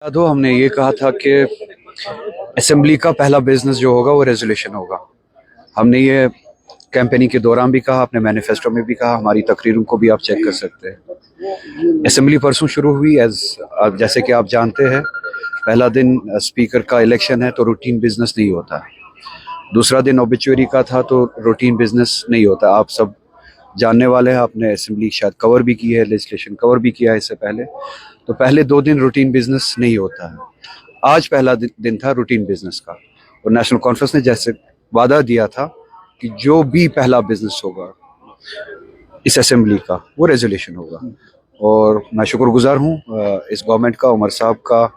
दो हमने ये कहा था कि असेंबली का पहला बिजनेस जो होगा वो रेजोल्यूशन होगा। हमने ये कैंपेनिंग के दौरान भी कहा, अपने मैनिफेस्टो में भी कहा, हमारी तकरीरों को भी आप चेक कर सकते हैं। असेंबली परसों शुरू हुई। जैसे कि आप जानते हैं, पहला दिन स्पीकर का इलेक्शन है तो रूटीन बिजनेस नहीं होता। दूसरा दिन ओबिचुअरी का था तो रूटीन बिजनेस नहीं होता। आप सब जानने वाले हैं, आपने असेंबली शायद कवर भी की है, लेजिस्लेशन कवर भी किया है इससे पहले। तो पहले 2 दिन रूटीन बिजनेस नहीं होता है। आज पहला दिन था रूटीन बिजनेस का, और नेशनल कॉन्फ्रेंस ने जैसे वादा दिया था कि जो भी पहला बिजनेस होगा इस असेंबली का वो रेजोल्यूशन होगा। और मैं शुक्रगुजार हूँ इस गवर्नमेंट का, उमर साहब का,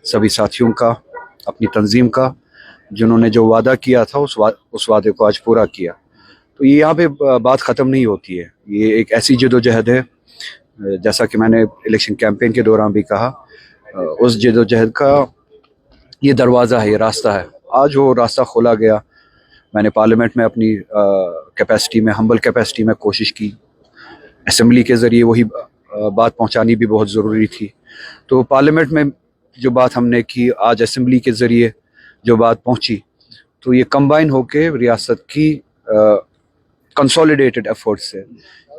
सभी साथियों का, अपनी तंजीम का, जिन्होंने जो वादा किया था उस वादे को आज पूरा किया। तो ये यहाँ पे बात ख़त्म नहीं होती है। ये एक ऐसी जदोजहद है, जैसा कि मैंने इलेक्शन कैंपेन के दौरान भी कहा, उस जदोजहद का ये दरवाज़ा है, ये रास्ता है। आज वो रास्ता खोला गया। मैंने पार्लियामेंट में अपनी कैपेसिटी में, हम्बल कैपेसिटी में कोशिश की। असेंबली के ज़रिए वही बात पहुंचानी भी बहुत ज़रूरी थी। तो पार्लियामेंट में जो बात हमने की, आज असेंबली के ज़रिए जो बात पहुंची, तो ये कंबाइन होके रियासत की कंसोलिडेटेड एफर्ट से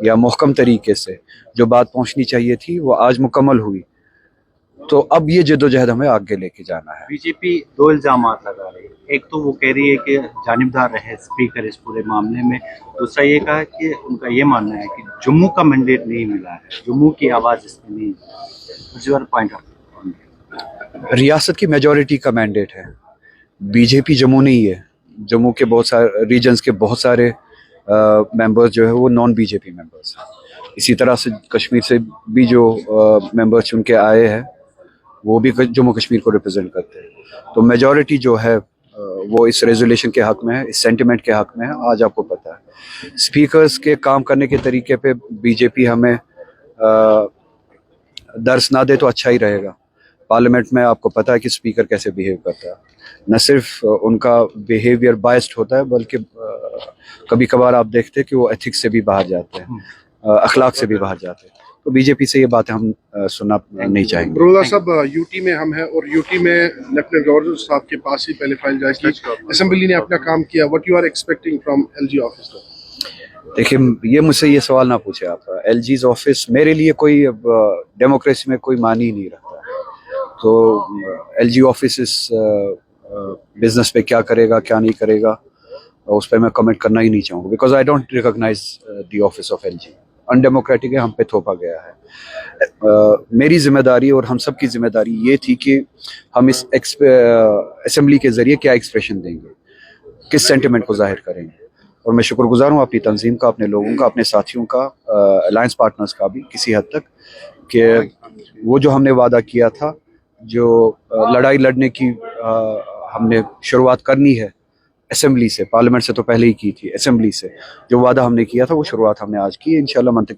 या मुहकम तरीके से जो बात पहुंचनी चाहिए थी वो आज मुकम्मल हुई। तो अब ये जद्दोजहद हमें आगे लेके जाना है। बीजेपी 2 इल्जाम लगा रही है। एक तो वो कह रही है कि जानिबदार रहे स्पीकर इस पूरे मामले में। दूसरा ये कहा कि उनका ये मानना है कि जम्मू का मैंडेट नहीं मिला है, जम्मू की आवाज़ इसमें नहीं है। पॉइंट ऑफ रियासत की मेजॉरिटी का मैंडेट है। बीजेपी जम्मू नहीं है। जम्मू के बहुत सारे रीजन्स के बहुत सारे मेंबर्स जो है वो नॉन बीजेपी मेंबर्स हैं। इसी तरह से कश्मीर से भी जो मेंबर्स चुन के आए हैं वो भी जम्मू कश्मीर को रिप्रेजेंट करते हैं। तो मेजॉरिटी जो है वो इस रेजोल्यूशन के हक में है, इस सेंटिमेंट के हक में है। आज आपको पता है स्पीकर्स के काम करने के तरीके पे बीजेपी हमें दर्श ना दे तो अच्छा ही रहेगा। पार्लियामेंट में आपको पता है कि स्पीकर कैसे बिहेव करता है। न सिर्फ उनका बिहेवियर बायस्ड होता है, बल्कि कभी कभार आप देखते हैं कि वो एथिक्स से भी बाहर जाते हैं, अखलाक से भी बाहर जाते हैं। तो बीजेपी से ये बातें हम सुनना नहीं चाहेंगे। बरोला साहब, यूटी में हम हैं और यूटी में लेफ्टिनेंट गवर्नर साहब के पास ही पहले फाइल जारी की। असेंबली ने अपना काम किया। What you are expecting from LG office? देखिए, ये मुझसे ये सवाल ना पूछे आप। एलजी's ऑफिस मेरे लिए कोई डेमोक्रेसी में कोई मानी ही नहीं रखता। तो एलजी ऑफिस इस बिजनेस पे क्या करेगा क्या नहीं करेगा उस पर मैं कमेंट करना ही नहीं चाहूँगा, because I don't recognise the office of LG. Undemocratic है, हम पे थोपा गया है। मेरी जिम्मेदारी और हम सब की जिम्मेदारी ये थी कि हम इस असेंबली के जरिए क्या एक्सप्रेशन देंगे, किस सेंटिमेंट को जाहिर करेंगे। और मैं शुक्रगुजार हूँ अपनी तंजीम का, अपने लोगों का, अपने साथियों का, अलायंस पार्टनर्स का भी किसी हद तक, कि वो जो हमने वादा किया था, जो लड़ाई लड़ने की हमने शुरुआत करनी है असेंबली से, पार्लियामेंट से तो पहले ही की थी, असेंबली से जो वादा हमने किया था वो शुरुआत हमने आज की। इंशाल्लाह मंतक